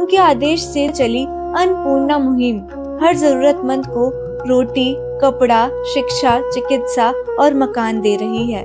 उनके आदेश से चली अन्नपूर्णा मुहिम हर जरूरतमंद को रोटी, कपड़ा, शिक्षा, चिकित्सा और मकान दे रही है।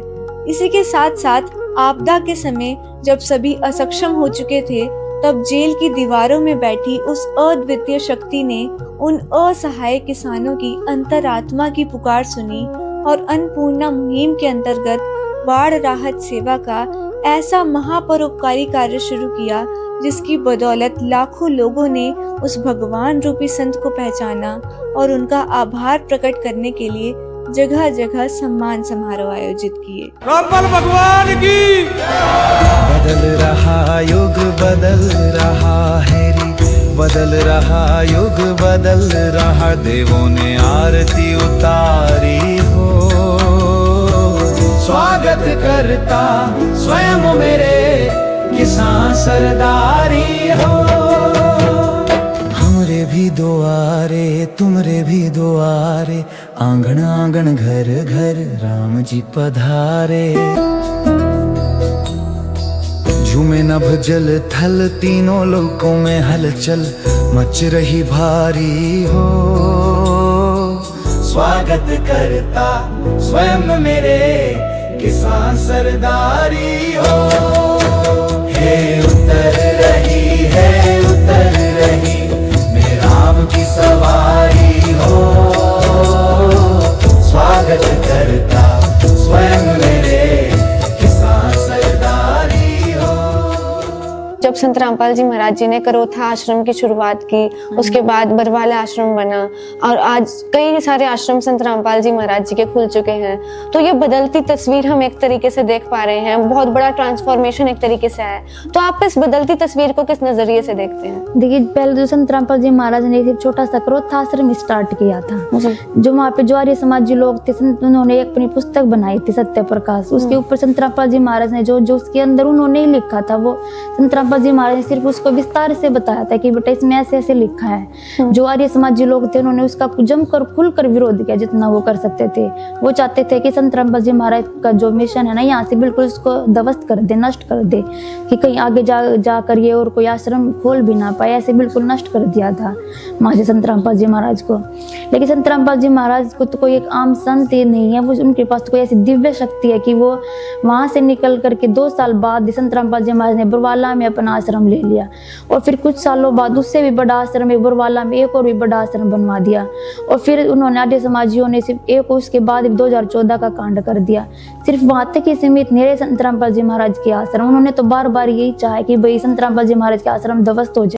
इसी के साथ साथ आपदा के समय जब सभी असक्षम हो चुके थे, तब जेल की दीवारों में बैठी उस अद्वितीय शक्ति ने उन असहाय किसानों की अंतरात्मा की पुकार सुनी और अन्नपूर्णा मुहिम के अंतर्गत बाढ़ राहत सेवा का ऐसा महापरोपकारी कार्य शुरू किया, जिसकी बदौलत लाखों लोगों ने उस भगवान रूपी संत को पहचाना और उनका आभार प्रकट करने के लिए जगह जगह सम्मान समारोह आयोजित किए। रामपाल भगवान की। बदल रहा युग बदल रहा है रे, बदल रहा युग बदल रहा, देवों ने आरती उतारी हो। स्वागत करता स्वयं मेरे किसान सरदारी हो। हमरे भी दुआरे तुमरे भी दुआरे, आंगन आंगन घर घर राम जी पधारे। झूमे नभ जल थल तीनों लोकों में हलचल मच रही भारी हो। स्वागत करता स्वयं मेरे किसान सरदारी हो। हे उतर रही मेरे राम की सवारी हो। स्वागत करता स्वयं मेरे किसान सरदारी हो। जब संत रामपाल जी महाराज जी ने करोथा आश्रम की शुरुआत की, उसके बाद बरवाला आश्रम बना और आज कई सारे आश्रम संत रामपाल जी महाराज जी के खुल चुके हैं। तो ये बदलती तस्वीर हम एक तरीके से देख पा रहे हैं, बहुत बड़ा ट्रांसफॉर्मेशन एक तरीके से है। तो आप इस बदलती तस्वीर को किस नजरिए से देखते हैं? देखिए, पहले जो संत रामपाल जी महाराज ने एक छोटा सा करोथा आश्रम स्टार्ट किया था, जो वहाँ पे जो आर्य समाजी लोग थे, उन्होंने एक अपनी पुस्तक बनाई थी सत्य प्रकाश। उसके ऊपर संत रामपाल जी महाराज ने जो उसके अंदर उन्होंने लिखा था, वो संत रामपाल जी महाराज ने सिर्फ उसको विस्तार से बताया था कि बेटा इसमें ऐसे ऐसे लिखा है। जो आर्य समाजी लोग थे, उन्होंने उसका जमकर खुलकर विरोध किया जितना वो कर सकते थे। वो चाहते थे कि संत रामपाल जी महाराज का जो मिशन है ना, यहाँ से बिल्कुल उसको ध्वस्त कर दे, नष्ट कर दे, कि कहीं आगे जाकर ये और कोई आश्रम खोल भी ना पाए, ऐसे बिल्कुल नष्ट कर दिया था महाराज संत रामपाल जी महाराज को। लेकिन संत रामपाल जी महाराज को तो कोई एक आम संत ही नहीं है, वो उनके पास तो कोई ऐसी दिव्य शक्ति है कि वो वहां से निकल करके 2 साल बाद संत रामपाल जी महाराज ने बरवाला में अपना आश्रम ले लिया और फिर कुछ सालों बाद उससे भी बड़ा आश्रम एक बरवाला में एक और भी बड़ा आश्रम बनवा दिया। और फिर उन्होंने आर्य समाजियों ने सिर्फ एक, उसके बाद 2014 का कांड कर दिया। सिर्फ वहां तक ही सीमित नहीं रहे संत रामपाल जी महाराज के आश्रम, उन्होंने तो बार बार यही चाहा कि भाई संत रामपाल जी महाराज के आश्रम ध्वस्त हो जाए।